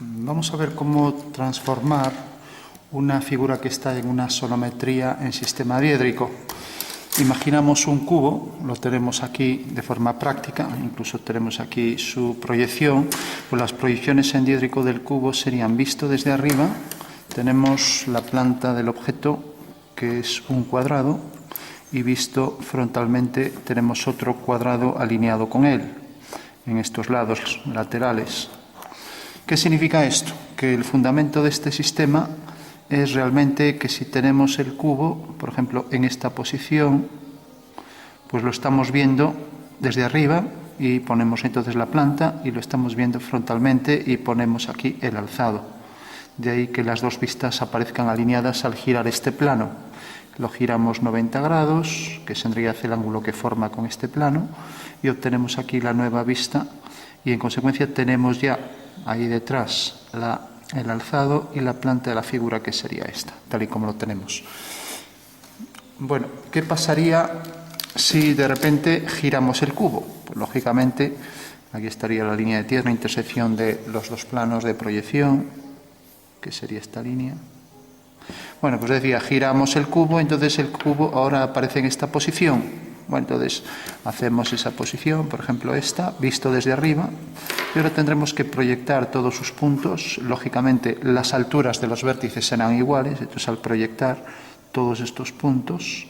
Vamos a ver cómo transformar una figura que está en una sonometría en sistema diédrico. Imaginamos un cubo, lo tenemos aquí de forma práctica, incluso tenemos aquí su proyección. Pues las proyecciones en diédrico del cubo serían visto desde arriba. Tenemos la planta del objeto, que es un cuadrado, y visto frontalmente tenemos otro cuadrado alineado con él, en estos lados laterales. ¿Qué significa esto? Que el fundamento de este sistema es realmente que si tenemos el cubo, por ejemplo, en esta posición, pues lo estamos viendo desde arriba y ponemos entonces la planta y lo estamos viendo frontalmente y ponemos aquí el alzado. De ahí que las dos vistas aparezcan alineadas al girar este plano. Lo giramos 90 grados, que tendría el ángulo que forma con este plano, y obtenemos aquí la nueva vista y en consecuencia tenemos ya ahí detrás el alzado y la planta de la figura, que sería esta, tal y como lo tenemos. Bueno, ¿qué pasaría si de repente giramos el cubo? Pues lógicamente aquí estaría la línea de tierra, intersección de los dos planos de proyección, que sería esta línea. Bueno, pues decía, giramos el cubo, entonces el cubo ahora aparece en esta posición. Bueno, entonces hacemos esa posición, por ejemplo esta, visto desde arriba, y ahora tendremos que proyectar todos sus puntos. Lógicamente las alturas de los vértices serán iguales, entonces al proyectar todos estos puntos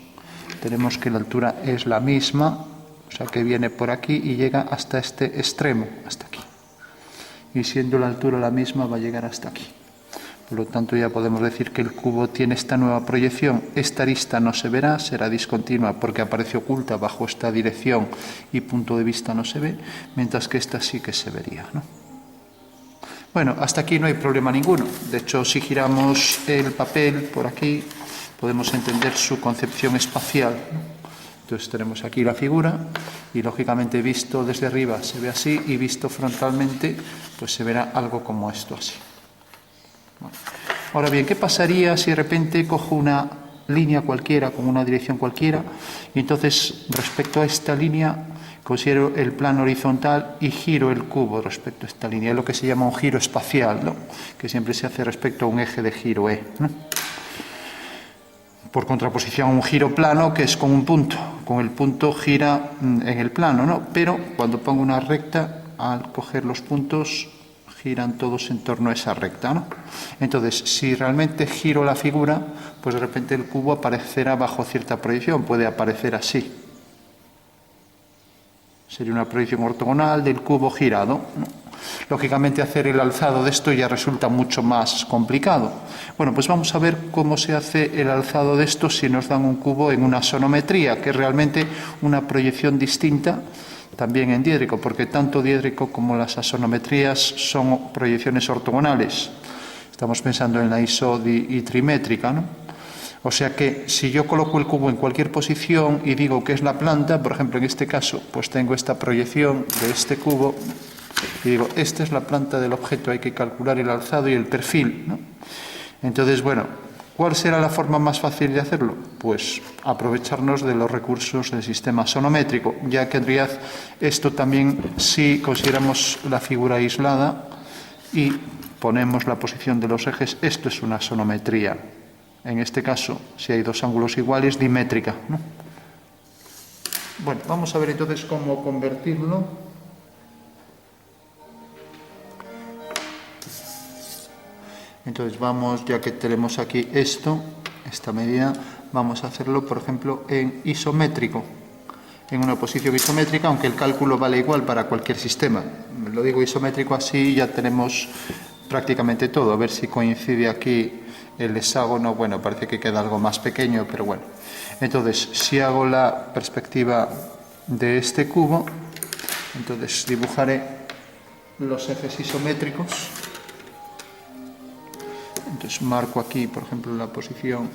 tenemos que la altura es la misma, o sea que viene por aquí y llega hasta este extremo, hasta aquí. Y siendo la altura la misma va a llegar hasta aquí. Por lo tanto, ya podemos decir que el cubo tiene esta nueva proyección. Esta arista no se verá, será discontinua porque aparece oculta bajo esta dirección y punto de vista no se ve, mientras que esta sí que se vería, ¿no? Bueno, hasta aquí no hay problema ninguno. De hecho, si giramos el papel por aquí, podemos entender su concepción espacial, ¿no? Entonces tenemos aquí la figura y lógicamente visto desde arriba se ve así y visto frontalmente pues se verá algo como esto, así. Ahora bien, ¿qué pasaría si de repente cojo una línea cualquiera, con una dirección cualquiera, y entonces respecto a esta línea considero el plano horizontal y giro el cubo respecto a esta línea? Es lo que se llama un giro espacial, ¿no? Que siempre se hace respecto a un eje de giro E, ¿no? Por contraposición a un giro plano, que es con un punto. Con el punto gira en el plano, ¿no? Pero cuando pongo una recta, al coger los puntos giran todos en torno a esa recta, ¿no? Entonces, si realmente giro la figura, pues de repente el cubo aparecerá bajo cierta proyección, puede aparecer así. Sería una proyección ortogonal del cubo girado, ¿no? Lógicamente hacer el alzado de esto ya resulta mucho más complicado. Bueno, pues vamos a ver cómo se hace el alzado de esto si nos dan un cubo en una sonometría, que es realmente una proyección distinta también en diédrico, porque tanto diédrico como las asonometrías son proyecciones ortogonales. Estamos pensando en la isotrimétrica, ¿no? O sea que si yo coloco el cubo en cualquier posición y digo que es la planta, por ejemplo en este caso, pues tengo esta proyección de este cubo y digo, esta es la planta del objeto, hay que calcular el alzado y el perfil, ¿no? Entonces, bueno, ¿cuál será la forma más fácil de hacerlo? Pues aprovecharnos de los recursos del sistema sonométrico, ya que en realidad esto también, si consideramos la figura aislada y ponemos la posición de los ejes, esto es una sonometría. En este caso, si hay dos ángulos iguales, dimétrica, ¿no? Bueno, vamos a ver entonces cómo convertirlo. Entonces vamos, ya que tenemos aquí esto, esta medida, vamos a hacerlo, por ejemplo, en isométrico, en una posición isométrica, aunque el cálculo vale igual para cualquier sistema. Lo digo isométrico así, ya tenemos prácticamente todo. A ver si coincide aquí el hexágono. Bueno, parece que queda algo más pequeño, pero bueno. Entonces, si hago la perspectiva de este cubo, entonces dibujaré los ejes isométricos. Entonces marco aquí, por ejemplo, la posición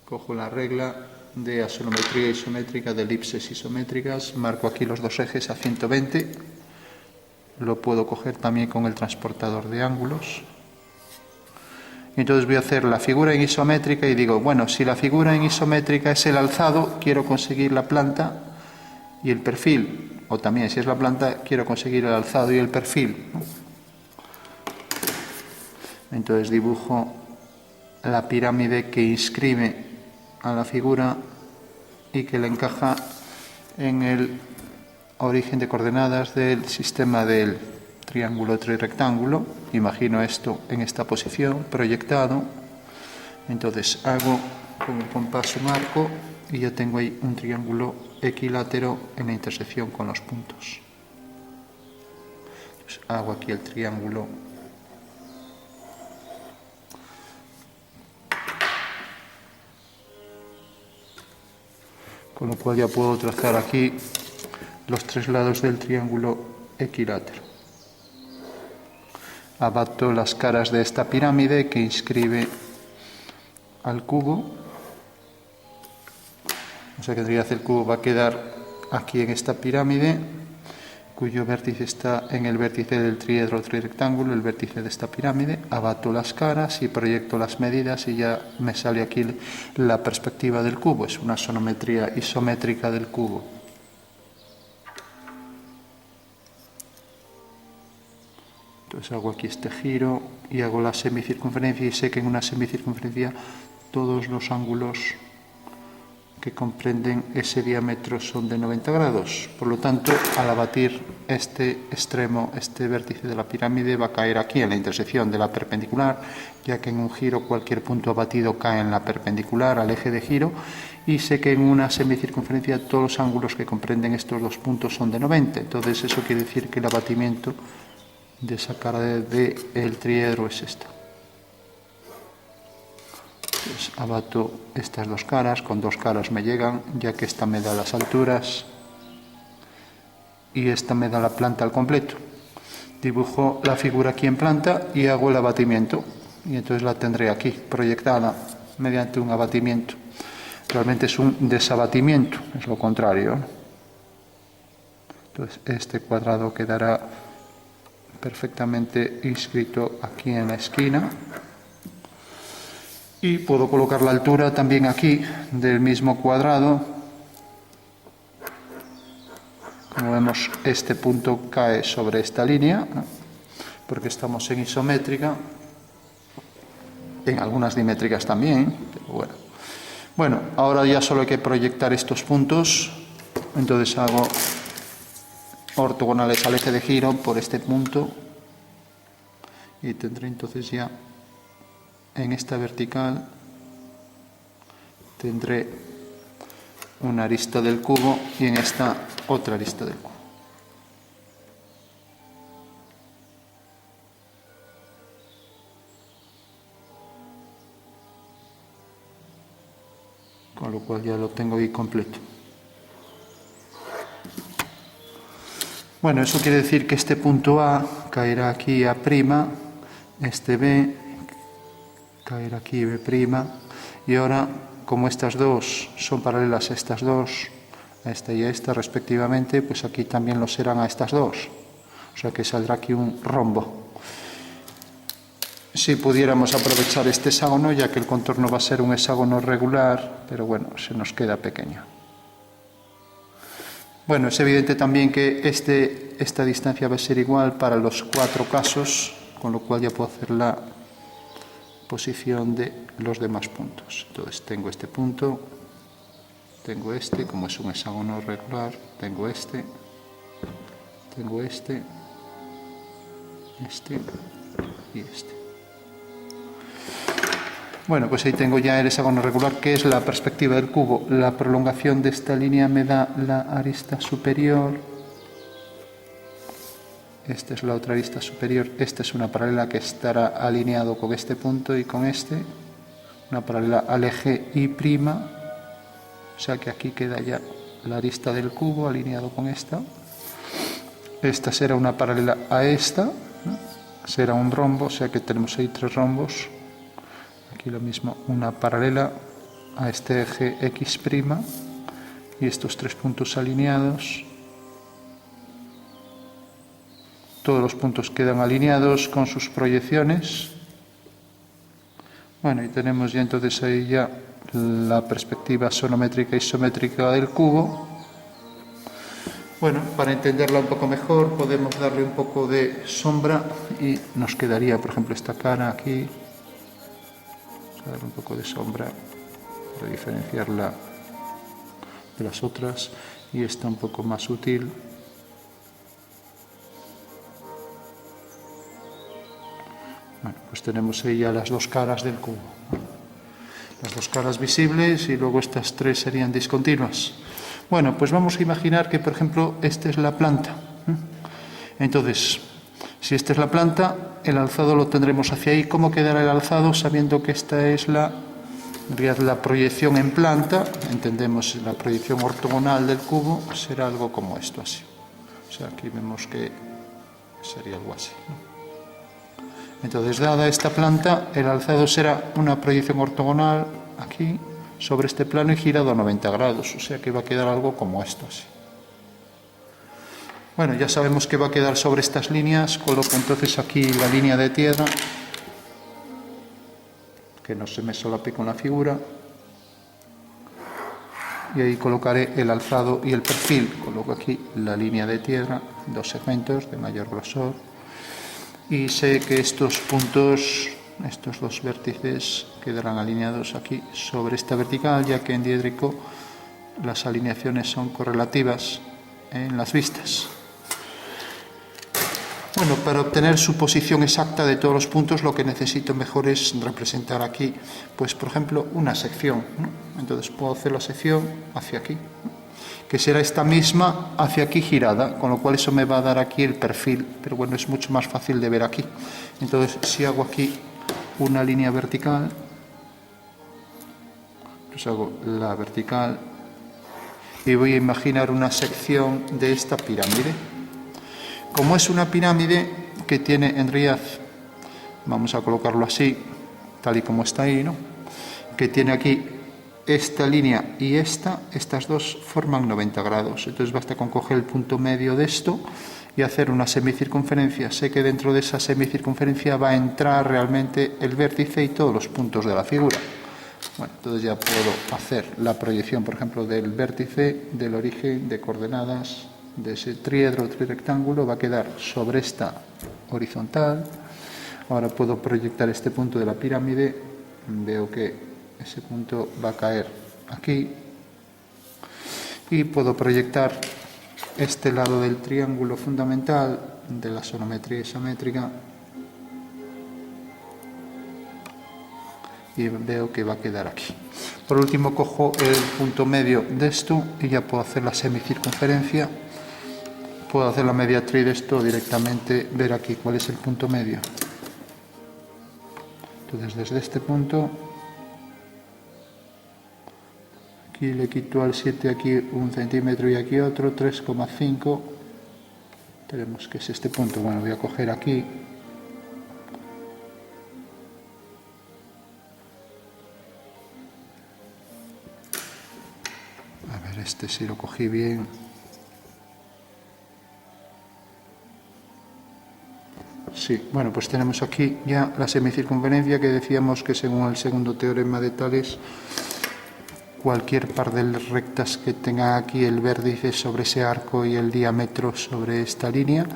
cojo la regla de asonometría isométrica, de elipses isométricas, marco aquí los dos ejes a 120, lo puedo coger también con el transportador de ángulos. Entonces voy a hacer la figura en isométrica y digo, bueno, si la figura en isométrica es el alzado, quiero conseguir la planta y el perfil. O también, si es la planta, quiero conseguir el alzado y el perfil, ¿no? Entonces dibujo la pirámide que inscribe a la figura y que le encaja en el origen de coordenadas del sistema del triángulo trirrectángulo. Imagino esto en esta posición, proyectado. Entonces hago con el compás un arco y ya tengo ahí un triángulo equilátero en la intersección con los puntos. Entonces hago aquí el triángulo con lo cual ya puedo trazar aquí los tres lados del triángulo equilátero. Abato las caras de esta pirámide que inscribe al cubo. O sea que en realidad el cubo va a quedar aquí en esta pirámide, cuyo vértice está en el vértice del triedro trirrectángulo, el vértice de esta pirámide. Abato las caras y proyecto las medidas y ya me sale aquí la perspectiva del cubo. Es una sonometría isométrica del cubo. Entonces hago aquí este giro y hago la semicircunferencia y sé que en una semicircunferencia todos los ángulos que comprenden ese diámetro son de 90 grados. Por lo tanto, al abatir este extremo, este vértice de la pirámide, va a caer aquí en la intersección de la perpendicular, ya que en un giro cualquier punto abatido cae en la perpendicular al eje de giro, y sé que en una semicircunferencia todos los ángulos que comprenden estos dos puntos son de 90. Entonces eso quiere decir que el abatimiento de esa cara del triedro es esta. Pues abato estas dos caras, con dos caras me llegan, ya que esta me da las alturas y esta me da la planta al completo. Dibujo la figura aquí en planta y hago el abatimiento, y entonces la tendré aquí, proyectada mediante un abatimiento. Realmente es un desabatimiento, es lo contrario. Entonces este cuadrado quedará perfectamente inscrito aquí en la esquina. Y puedo colocar la altura también aquí del mismo cuadrado. Como vemos, este punto cae sobre esta línea, ¿no? Porque estamos en isométrica, en algunas dimétricas también, pero bueno. Bueno, ahora ya solo hay que proyectar estos puntos, entonces hago ortogonales al eje de giro por este punto y tendré entonces ya en esta vertical tendré una arista del cubo y en esta otra arista del cubo. Con lo cual ya lo tengo ahí completo. Bueno, eso quiere decir que este punto A caerá aquí A', este B caerá aquí B', y ahora, como estas dos son paralelas a estas dos, a esta y a esta respectivamente, pues aquí también lo serán a estas dos. O sea que saldrá aquí un rombo. Si pudiéramos aprovechar este hexágono, ya que el contorno va a ser un hexágono regular, pero bueno, se nos queda pequeño. Bueno, es evidente también que esta distancia va a ser igual para los 4 casos, con lo cual ya puedo hacer la posición de los demás puntos. Entonces tengo este punto, tengo este, como es un hexágono regular, tengo este y este. Bueno, pues ahí tengo ya el hexágono regular, que es la perspectiva del cubo. La prolongación de esta línea me da la arista superior. Esta es la otra arista superior. Esta es una paralela que estará alineado con este punto y con este. Una paralela al eje Y'. O sea que aquí queda ya la arista del cubo alineado con esta. Esta será una paralela a esta, ¿no? Será un rombo, o sea que tenemos ahí 3 rombos. Aquí lo mismo, una paralela a este eje X' y estos 3 puntos alineados. Todos los puntos quedan alineados con sus proyecciones. Bueno, y tenemos ya entonces ahí ya la perspectiva sonométrica isométrica del cubo. Bueno, para entenderla un poco mejor podemos darle un poco de sombra y nos quedaría, por ejemplo, esta cara aquí. Vamos a darle un poco de sombra para diferenciarla de las otras, y esta un poco más sutil. Bueno, pues tenemos ahí ya las dos caras del cubo. Las dos caras visibles y luego estas tres serían discontinuas. Bueno, pues vamos a imaginar que, por ejemplo, esta es la planta. Entonces, si esta es la planta, el alzado lo tendremos hacia ahí. ¿Cómo quedará el alzado sabiendo que esta es la proyección en planta? Entendemos la proyección ortogonal del cubo, será algo como esto, así. O sea, aquí vemos que sería algo así. Entonces, dada esta planta, el alzado será una proyección ortogonal aquí, sobre este plano y girado a 90 grados. O sea que va a quedar algo como esto, así. Bueno, ya sabemos que va a quedar sobre estas líneas. Coloco entonces aquí la línea de tierra, que no se me solape con la figura. Y ahí colocaré el alzado y el perfil. Coloco aquí la línea de tierra, dos segmentos de mayor grosor. Y sé que estos puntos, estos dos vértices, quedarán alineados aquí sobre esta vertical, ya que en diédrico las alineaciones son correlativas en las vistas. Bueno, para obtener su posición exacta de todos los puntos, lo que necesito mejor es representar aquí, pues por ejemplo, una sección, ¿no? Entonces puedo hacer la sección hacia aquí, ¿no? Que será esta misma hacia aquí girada, con lo cual eso me va a dar aquí el perfil, pero bueno, es mucho más fácil de ver aquí. Entonces, si hago aquí una línea vertical, pues hago la vertical y voy a imaginar una sección de esta pirámide. Como es una pirámide que tiene en realidad, vamos a colocarlo así, tal y como está ahí, ¿no? Que tiene aquí esta línea y estas dos forman 90 grados. Entonces basta con coger el punto medio de esto y hacer una semicircunferencia. Sé que dentro de esa semicircunferencia va a entrar realmente el vértice y todos los puntos de la figura. Bueno, entonces ya puedo hacer la proyección, por ejemplo, del vértice, del origen, de coordenadas, de ese triedro o trirectángulo, va a quedar sobre esta horizontal. Ahora puedo proyectar este punto de la pirámide, veo que ese punto va a caer aquí, y puedo proyectar este lado del triángulo fundamental de la sonometría isométrica y veo que va a quedar aquí. Por último, cojo el punto medio de esto y ya puedo hacer la semicircunferencia. Puedo hacer la mediatriz de esto directamente, ver aquí cuál es el punto medio. Entonces, desde este punto, aquí le quito al 7 aquí 1 centímetro y aquí otro, 3,5. Tenemos que es este punto. Bueno, voy a coger aquí. A ver, este sí lo cogí bien. Sí, bueno, pues tenemos aquí ya la semicircunferencia, que decíamos que según el segundo teorema de Tales, cualquier par de rectas que tenga aquí el vértice sobre ese arco y el diámetro sobre esta línea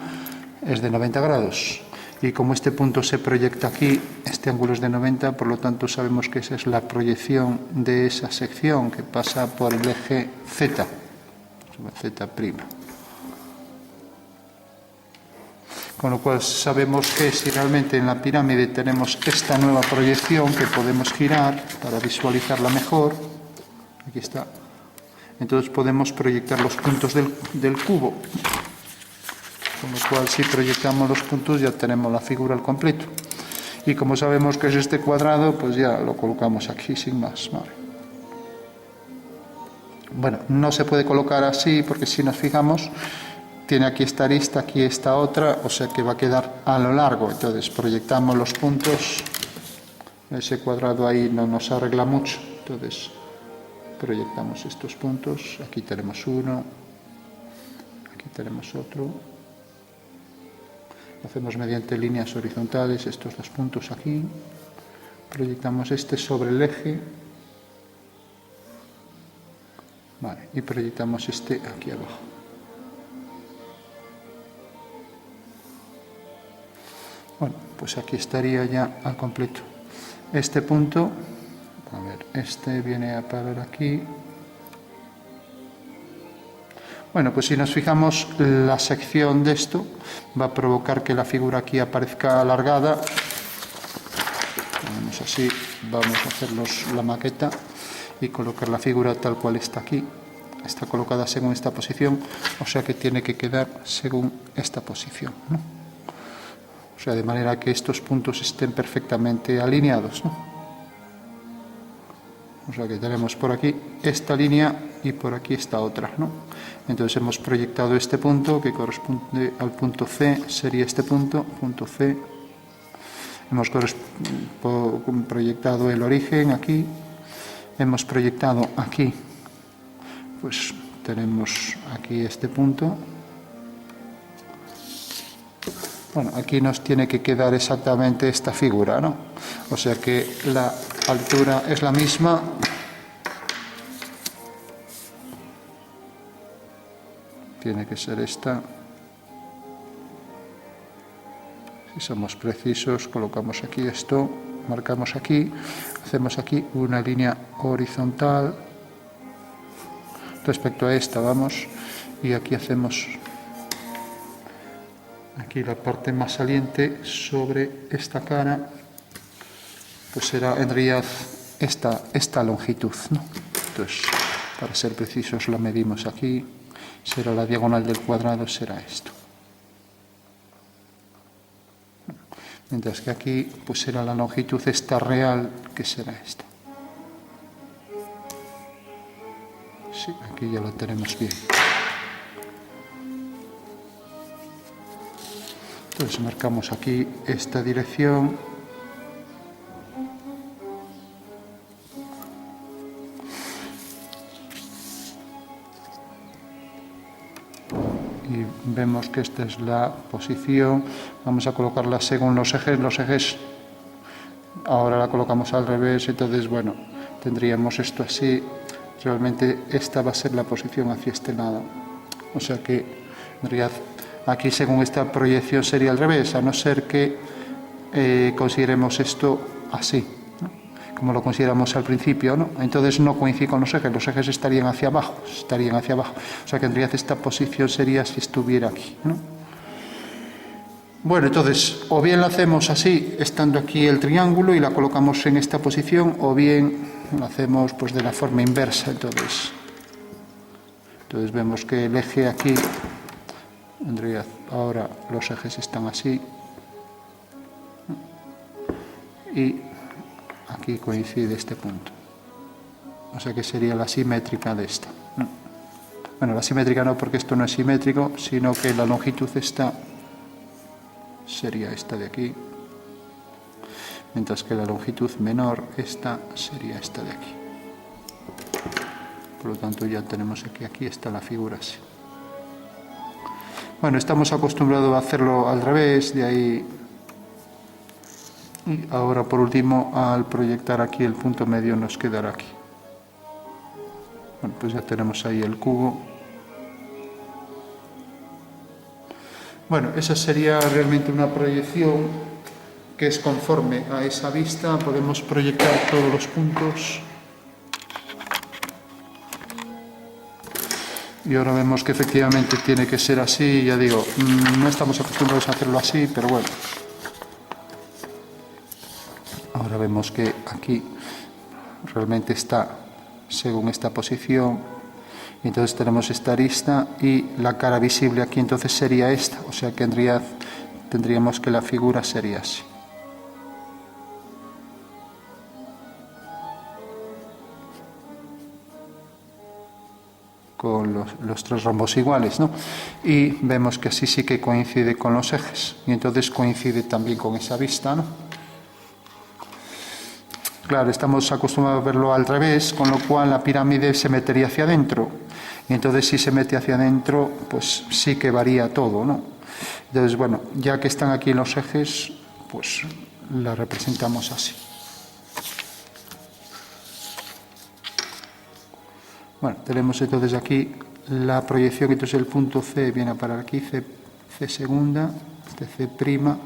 es de 90 grados. Y como este punto se proyecta aquí, este ángulo es de 90, por lo tanto sabemos que esa es la proyección de esa sección que pasa por el eje Z, Z'. Con lo cual sabemos que si realmente en la pirámide tenemos esta nueva proyección que podemos girar para visualizarla mejor, aquí está, entonces podemos proyectar los puntos del cubo. Con lo cual, si proyectamos los puntos, ya tenemos la figura al completo. Y como sabemos que es este cuadrado, pues ya lo colocamos aquí sin más. Vale. Bueno, no se puede colocar así porque si nos fijamos, tiene aquí esta arista, aquí esta otra, o sea que va a quedar a lo largo. Entonces proyectamos los puntos, ese cuadrado ahí no nos arregla mucho. Entonces proyectamos estos puntos, aquí tenemos uno, aquí tenemos otro. Hacemos mediante líneas horizontales estos dos puntos aquí, proyectamos este sobre el eje, vale, y proyectamos este aquí abajo. Bueno, pues aquí estaría ya al completo. Este punto, a ver, este viene a parar aquí. Bueno, pues si nos fijamos, la sección de esto va a provocar que la figura aquí aparezca alargada. Ponemos así, vamos a hacer la maqueta y colocar la figura tal cual está aquí. Está colocada según esta posición, o sea que tiene que quedar según esta posición, ¿no? O sea, de manera que estos puntos estén perfectamente alineados, ¿no? O sea que tenemos por aquí esta línea y por aquí esta otra, ¿no? Entonces hemos proyectado este punto que corresponde al punto C, sería este punto C. Hemos proyectado el origen aquí, hemos proyectado aquí, pues tenemos aquí este punto. Bueno, aquí nos tiene que quedar exactamente esta figura, ¿no? O sea que la altura es la misma. Tiene que ser esta. Si somos precisos, colocamos aquí esto, marcamos aquí, hacemos aquí una línea horizontal respecto a esta, vamos, y aquí hacemos aquí la parte más saliente sobre esta cara, pues será en realidad esta longitud, ¿no? Entonces, para ser precisos, la medimos aquí, será la diagonal del cuadrado, será esto. Mientras que aquí pues será la longitud esta real, que será esta. Sí, aquí ya lo tenemos bien. Entonces marcamos aquí esta dirección. Y vemos que esta es la posición. Vamos a colocarla según los ejes ahora la colocamos al revés, entonces bueno, tendríamos esto así. Realmente esta va a ser la posición hacia este lado, o sea que en realidad aquí según esta proyección sería al revés, a no ser que consideremos esto así, ¿no? Como lo consideramos al principio, ¿no? Entonces no coincide con los ejes estarían hacia abajo, o sea que en realidad esta posición sería si estuviera aquí, ¿no? Bueno, entonces o bien la hacemos así, estando aquí el triángulo y la colocamos en esta posición, o bien lo hacemos pues de la forma inversa. Entonces vemos que el eje aquí, en realidad ahora los ejes están así y aquí coincide este punto, o sea que sería la simétrica de esta. Bueno, la simétrica no, porque esto no es simétrico, sino que la longitud esta sería esta de aquí, mientras que la longitud menor esta sería esta de aquí. Por lo tanto ya tenemos aquí está la figura así. Bueno, estamos acostumbrados a hacerlo al revés, de ahí. Y ahora por último, al proyectar aquí el punto medio nos quedará aquí. Bueno, pues ya tenemos ahí el cubo. Bueno, esa sería realmente una proyección que es conforme a esa vista. Podemos proyectar todos los puntos. Y ahora vemos que efectivamente tiene que ser así. Ya digo, no estamos acostumbrados a hacerlo así, pero bueno. Ahora vemos que aquí realmente está según esta posición. Y entonces tenemos esta arista y la cara visible aquí entonces sería esta. O sea que en realidad tendríamos que la figura sería así. Con los tres rombos iguales, ¿no? Y vemos que así sí que coincide con los ejes. Y entonces coincide también con esa vista, ¿no? Claro, estamos acostumbrados a verlo al revés, con lo cual la pirámide se metería hacia adentro. Y entonces si se mete hacia adentro, pues sí que varía todo, ¿no? Entonces, bueno, ya que están aquí los ejes, pues la representamos así. Bueno, tenemos entonces aquí la proyección, entonces el punto C viene a parar aquí, C segunda, este C prima.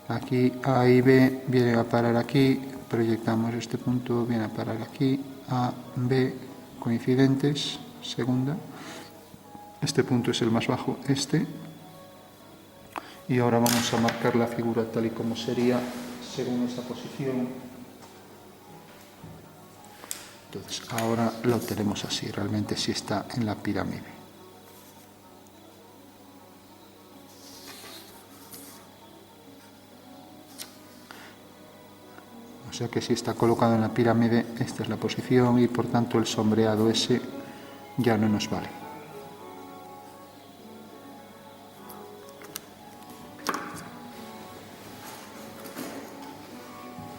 Aquí A y B vienen a parar aquí, proyectamos este punto, viene a parar aquí, A, B, coincidentes, segunda. Este punto es el más bajo, este. Y ahora vamos a marcar la figura tal y como sería según esa posición. Entonces, ahora lo tenemos así, realmente sí está en la pirámide. O sea que si está colocado en la pirámide, esta es la posición y por tanto el sombreado ese ya no nos vale.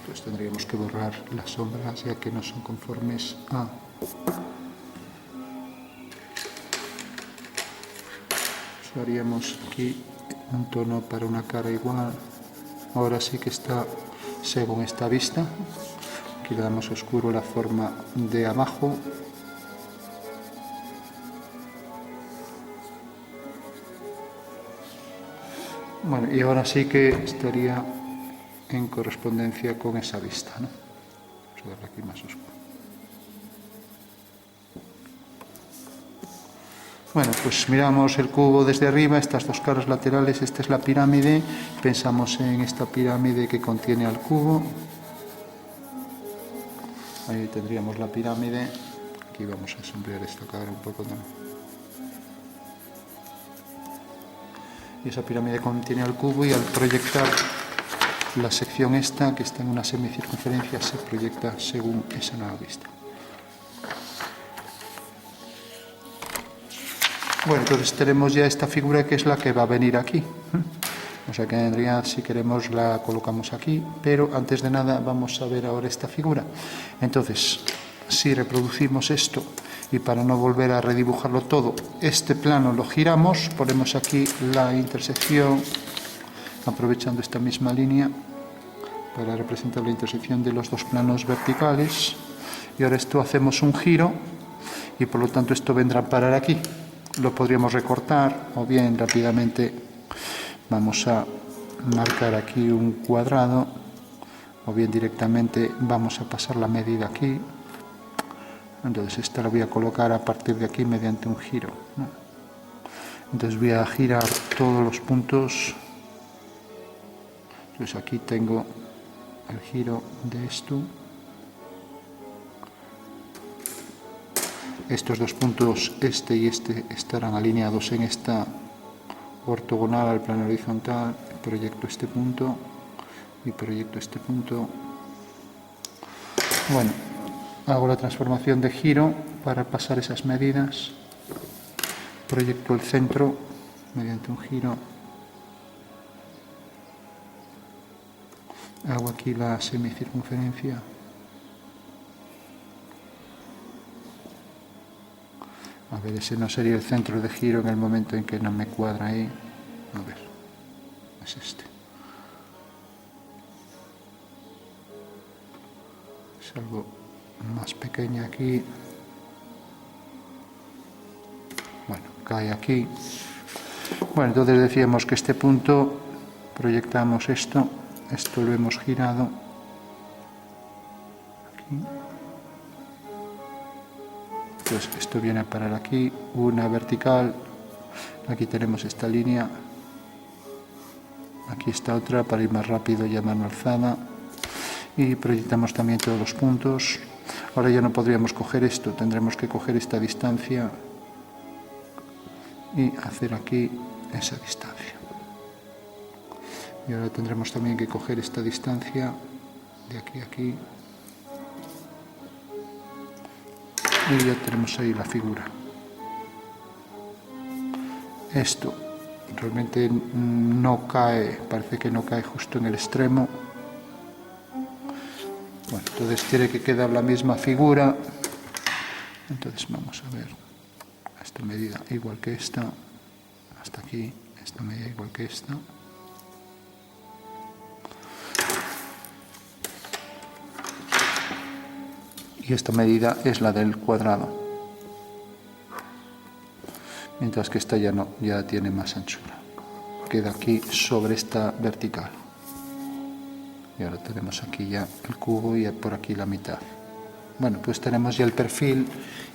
Entonces tendríamos que borrar las sombras ya que no son conformes a... Usaríamos aquí un tono para una cara igual. Ahora sí que está según esta vista. Aquí le damos oscuro la forma de abajo. Bueno, y ahora sí que estaría en correspondencia con esa vista, ¿no? Vamos a darle aquí más oscuro. Bueno, pues miramos el cubo desde arriba, estas dos caras laterales, esta es la pirámide, pensamos en esta pirámide que contiene al cubo. Ahí tendríamos la pirámide, aquí vamos a sombrear esta cara un poco también. Y esa pirámide contiene al cubo y al proyectar la sección esta, que está en una semicircunferencia, se proyecta según esa nueva vista. Bueno, entonces tenemos ya esta figura que es la que va a venir aquí. O sea que tendría, si queremos, la colocamos aquí, pero antes de nada vamos a ver ahora esta figura. Entonces, si reproducimos esto y para no volver a redibujarlo todo, este plano lo giramos, ponemos aquí la intersección, aprovechando esta misma línea para representar la intersección de los dos planos verticales, y ahora esto hacemos un giro y por lo tanto esto vendrá a parar aquí. Lo podríamos recortar o bien rápidamente vamos a marcar aquí un cuadrado o bien directamente vamos a pasar la medida aquí. Entonces esta la voy a colocar a partir de aquí mediante un giro, ¿no? Entonces voy a girar todos los puntos. Entonces aquí tengo el giro de esto. Estos dos puntos, este y este, estarán alineados en esta ortogonal al plano horizontal. Proyecto este punto y proyecto este punto. Bueno, hago la transformación de giro para pasar esas medidas. Proyecto el centro mediante un giro. Hago aquí la semicircunferencia. A ver, ese no sería el centro de giro en el momento en que no me cuadra ahí. A ver, es este. Es algo más pequeña aquí. Bueno, cae aquí. Bueno, entonces decíamos que este punto, proyectamos esto lo hemos girado. Aquí. Pues esto viene a parar aquí, una vertical, aquí tenemos esta línea, aquí está otra para ir más rápido y a mano alzada, y proyectamos también todos los puntos. Ahora ya no podríamos coger esto, tendremos que coger esta distancia y hacer aquí esa distancia. Y ahora tendremos también que coger esta distancia de aquí a aquí. Y ya tenemos ahí la figura. Esto realmente no cae, parece que no cae justo en el extremo. Bueno, entonces tiene que quedar la misma figura. Entonces vamos a ver esta medida igual que esta, hasta aquí, esta medida igual que esta. Y esta medida es la del cuadrado, mientras que esta ya no, ya tiene más anchura, queda aquí sobre esta vertical. Y ahora tenemos aquí ya el cubo y por aquí la mitad. Bueno, pues tenemos ya el perfil,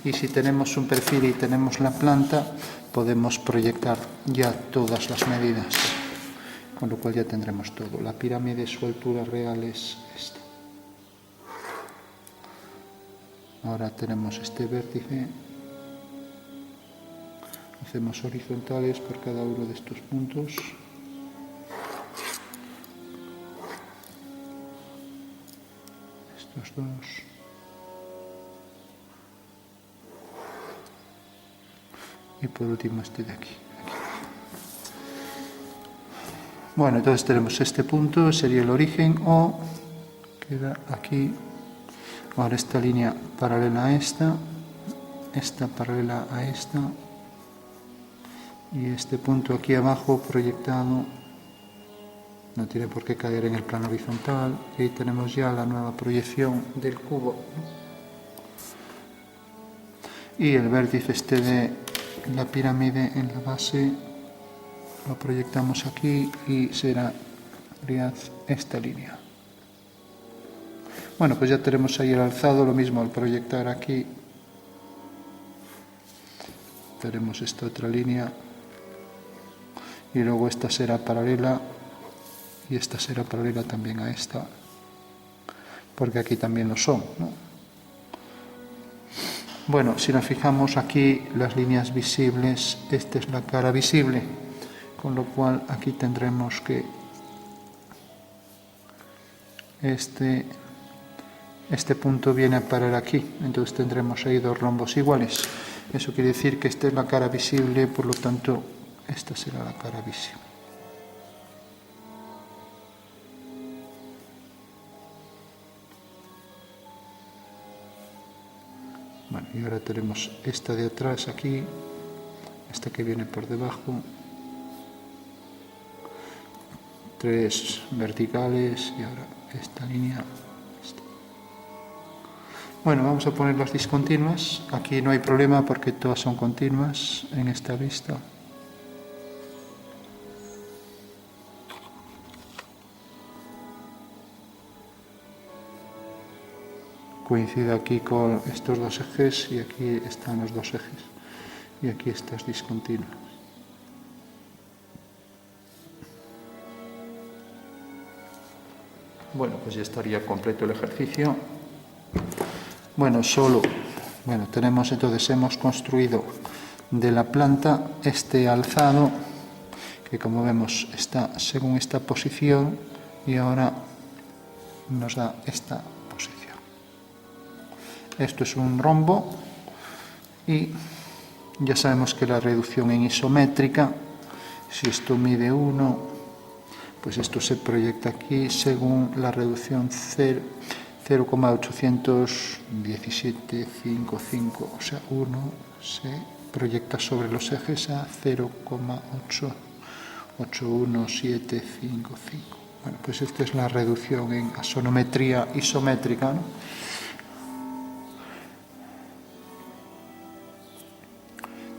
y si tenemos un perfil y tenemos la planta, podemos proyectar ya todas las medidas, con lo cual ya tendremos todo. La pirámide, su altura real es esta. Ahora tenemos este vértice, hacemos horizontales por cada uno de estos puntos. Estos dos. Y por último este de aquí. Bueno, entonces tenemos este punto, sería el origen, o queda aquí. Ahora esta línea paralela a esta paralela a esta, y este punto aquí abajo proyectado no tiene por qué caer en el plano horizontal. Y ahí tenemos ya la nueva proyección del cubo. Y el vértice este de la pirámide en la base lo proyectamos aquí y será esta línea. Bueno, pues ya tenemos ahí el alzado, lo mismo al proyectar aquí. Tenemos esta otra línea y luego esta será paralela y esta será paralela también a esta, porque aquí también lo son, ¿no? Bueno, si nos fijamos aquí, las líneas visibles, esta es la cara visible, con lo cual aquí tendremos que este punto viene a parar aquí, entonces tendremos ahí dos rombos iguales. Eso quiere decir que esta es la cara visible, por lo tanto esta será la cara visible. Bueno, y ahora tenemos esta de atrás aquí, esta que viene por debajo, tres verticales y ahora esta línea. Bueno, vamos a poner las discontinuas. Aquí no hay problema porque todas son continuas en esta vista. Coincide aquí con estos dos ejes y aquí están los dos ejes. Y aquí estas discontinuas. Bueno, pues ya estaría completo el ejercicio. Bueno, tenemos entonces, hemos construido de la planta este alzado, que como vemos está según esta posición, y ahora nos da esta posición. Esto es un rombo, y ya sabemos que la reducción en isométrica, si esto mide 1, pues esto se proyecta aquí según la reducción 0,81755, o sea, 1 se proyecta sobre los ejes a 0,81755. Bueno, pues esta es la reducción en asonometría isométrica, ¿no?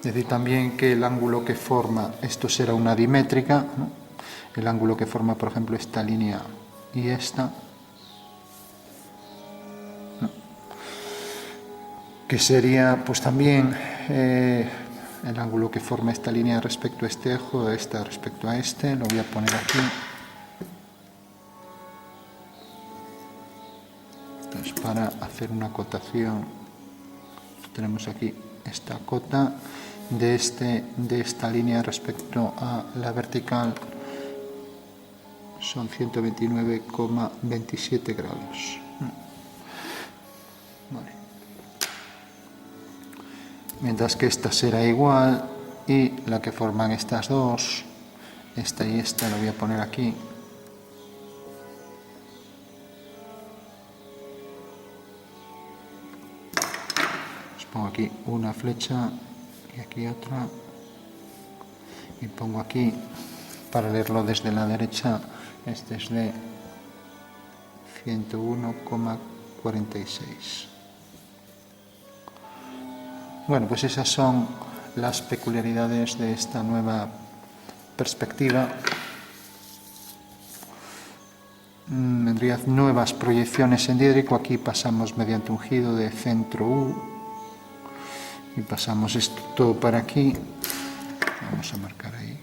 Decir también que el ángulo que forma, esto será una dimétrica, ¿no? El ángulo que forma, por ejemplo, esta línea y esta, ¿no? Que sería pues también el ángulo que forma esta línea respecto a este eje, esta respecto a este, lo voy a poner aquí. Entonces, para hacer una cotación, tenemos aquí esta cota de esta línea respecto a la vertical, son 129,27 grados. Vale. Mientras que esta será igual, y la que forman estas dos, esta y esta, lo voy a poner aquí. Os pongo aquí una flecha y aquí otra, y pongo aquí, para leerlo desde la derecha, este es de 101,46. Bueno, pues esas son las peculiaridades de esta nueva perspectiva. tendría nuevas proyecciones en diédrico. Aquí pasamos mediante un giro de centro U y pasamos esto todo para aquí. Vamos a marcar ahí.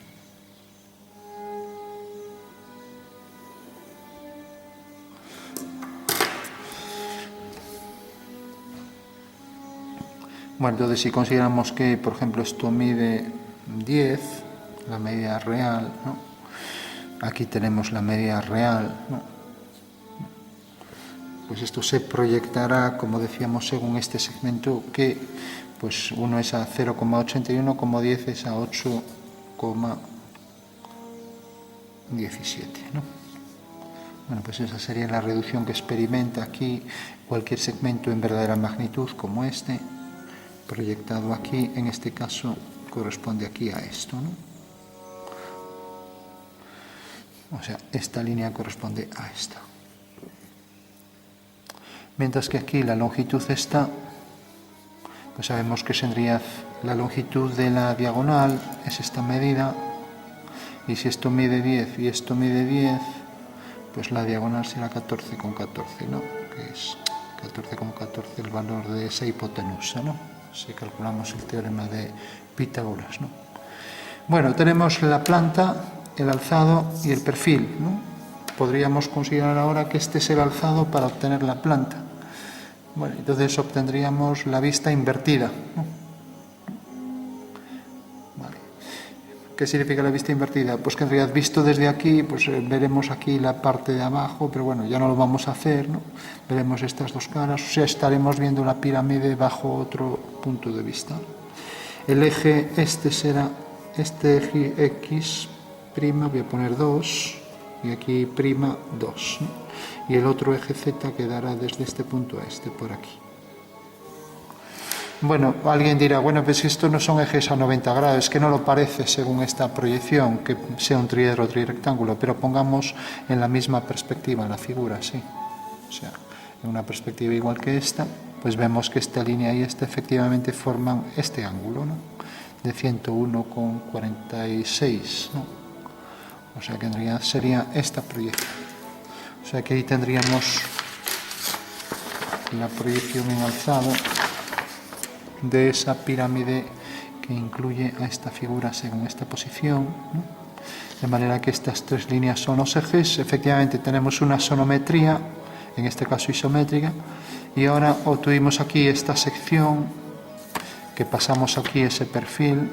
Bueno, entonces si consideramos que, por ejemplo, esto mide 10, la medida real, ¿no? Aquí tenemos la medida real, ¿no? Pues esto se proyectará, como decíamos, según este segmento, que pues 1 es a 0,81, como 10 es a 8,17, ¿no? Bueno, pues esa sería la reducción que experimenta aquí cualquier segmento en verdadera magnitud como este, proyectado aquí. En este caso corresponde aquí a esto, ¿no? O sea, esta línea corresponde a esta. Mientras que aquí la longitud esta, pues sabemos que sería la longitud de la diagonal, es esta medida, y si esto mide 10 y esto mide 10, pues la diagonal será 14,14, ¿no? Que es 14,14 el valor de esa hipotenusa, ¿no? Si calculamos el teorema de Pitágoras, ¿no? Bueno, tenemos la planta, el alzado y el perfil, ¿no? Podríamos considerar ahora que este es el alzado para obtener la planta. Bueno, entonces obtendríamos la vista invertida, ¿no? Vale. ¿Qué significa la vista invertida? Pues que en realidad visto desde aquí, pues veremos aquí la parte de abajo, pero bueno, ya no lo vamos a hacer, ¿no? Veremos estas dos caras, o sea, estaremos viendo la pirámide bajo otro punto de vista. El eje este será, este eje X', voy a poner 2, y aquí prima 2, ¿no? Y el otro eje Z quedará desde este punto a este, por aquí. Bueno, alguien dirá, bueno, pues esto no son ejes a 90 grados, es que no lo parece según esta proyección, que sea un triedro o trirectángulo, pero pongamos en la misma perspectiva la figura, sí. O sea, en una perspectiva igual que esta, pues vemos que esta línea y esta efectivamente forman este ángulo, ¿no? De 101,46, ¿no? O sea que en realidad sería esta proyección. O sea que ahí tendríamos la proyección en alzado de esa pirámide que incluye a esta figura según esta posición, ¿no? De manera que estas tres líneas son los ejes. Efectivamente tenemos una sonometría, en este caso isométrica, y ahora obtuvimos aquí esta sección, que pasamos aquí ese perfil,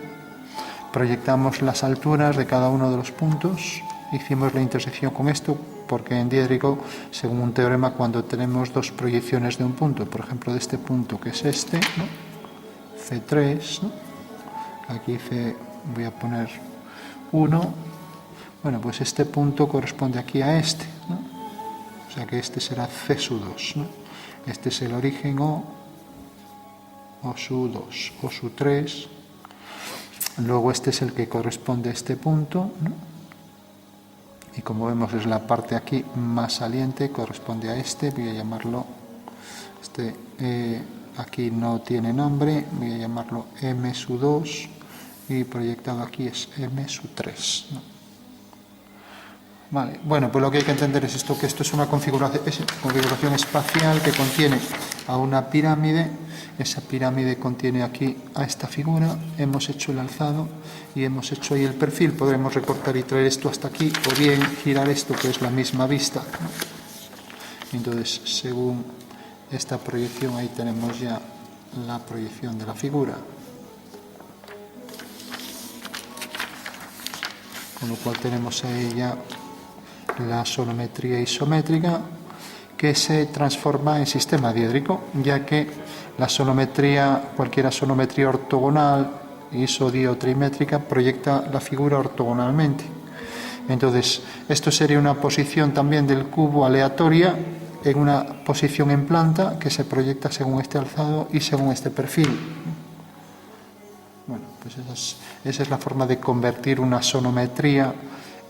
proyectamos las alturas de cada uno de los puntos, hicimos la intersección con esto, porque en diédrico, según un teorema, cuando tenemos dos proyecciones de un punto, por ejemplo de este punto que es este, ¿no? C3, ¿no? Aquí voy a poner 1, bueno, pues este punto corresponde aquí a este, ¿no? O sea que este será C2, ¿no? Este es el origen O2, O3, luego este es el que corresponde a este punto, ¿no? Y como vemos es la parte aquí más saliente, corresponde a este, voy a llamarlo, aquí no tiene nombre, voy a llamarlo M2 y proyectado aquí es M3, ¿no? Vale, bueno, pues lo que hay que entender es esto, que esto es una configuración espacial que contiene a una pirámide. Esa pirámide contiene aquí a esta figura, hemos hecho el alzado y hemos hecho ahí el perfil. Podremos recortar y traer esto hasta aquí, o bien girar esto, que es la misma vista, ¿no? Entonces, según esta proyección, ahí tenemos ya la proyección de la figura. Con lo cual tenemos ahí ya la sonometría isométrica, que se transforma en sistema diédrico, ya que la sonometría, cualquier sonometría ortogonal, isodiotrimétrica, proyecta la figura ortogonalmente. Entonces, esto sería una posición también del cubo aleatoria en una posición en planta que se proyecta según este alzado y según este perfil. Bueno, pues esa es la forma de convertir una sonometría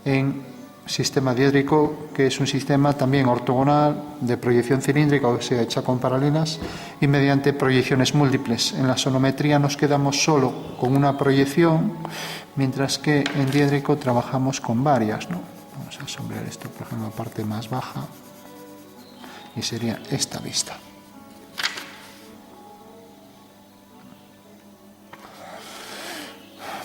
en sistema diédrico, que es un sistema también ortogonal de proyección cilíndrica, o sea, hecha con paralelas, y mediante proyecciones múltiples. En la sonometría nos quedamos solo con una proyección, mientras que en diédrico trabajamos con varias, ¿no? Vamos a sombrear esto, por ejemplo, la parte más baja. y sería esta vista.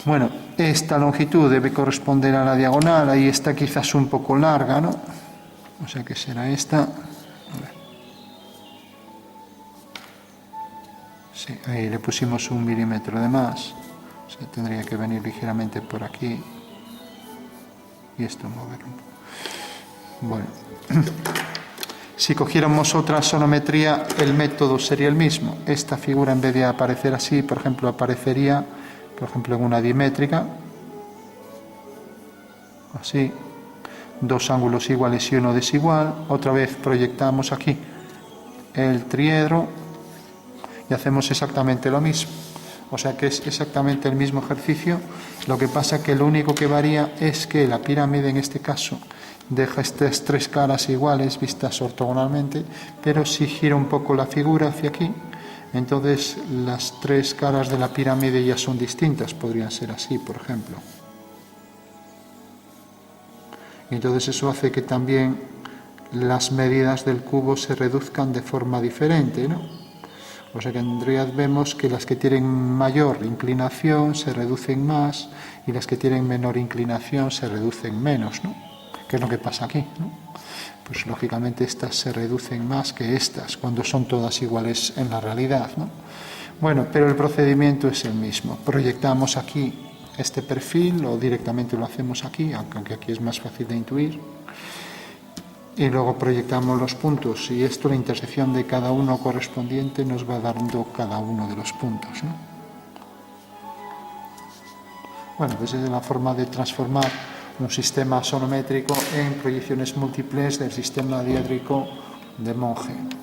Bueno, esta longitud debe corresponder a la diagonal, ahí está quizás un poco larga, ¿no? O sea que será esta. Sí, ahí le pusimos 1 milímetro de más, o sea, tendría que venir ligeramente por aquí y esto moverlo un poco. Bueno, si cogiéramos otra sonometría, el método sería el mismo. Esta figura, en vez de aparecer así, por ejemplo, aparecería, por ejemplo, en una dimétrica, así, dos ángulos iguales y uno desigual. Otra vez proyectamos aquí el triedro y hacemos exactamente lo mismo. O sea que es exactamente el mismo ejercicio, lo que pasa que lo único que varía es que la pirámide, en este caso, deja estas tres caras iguales vistas ortogonalmente, pero si gira un poco la figura hacia aquí, entonces las tres caras de la pirámide ya son distintas, podrían ser así, por ejemplo. Y entonces eso hace que también las medidas del cubo se reduzcan de forma diferente, ¿no? O sea que en realidad vemos que las que tienen mayor inclinación se reducen más y las que tienen menor inclinación se reducen menos, ¿no? ¿Qué es lo que pasa aquí, ¿no? Pues lógicamente estas se reducen más que estas, cuando son todas iguales en la realidad, ¿no? Bueno, pero el procedimiento es el mismo. Proyectamos aquí este perfil o directamente lo hacemos aquí, aunque aquí es más fácil de intuir. Y luego proyectamos los puntos y esto, la intersección de cada uno correspondiente, nos va dando cada uno de los puntos, ¿no? Bueno, pues es la forma de transformar un sistema sonométrico en proyecciones múltiples del sistema diédrico de Monge.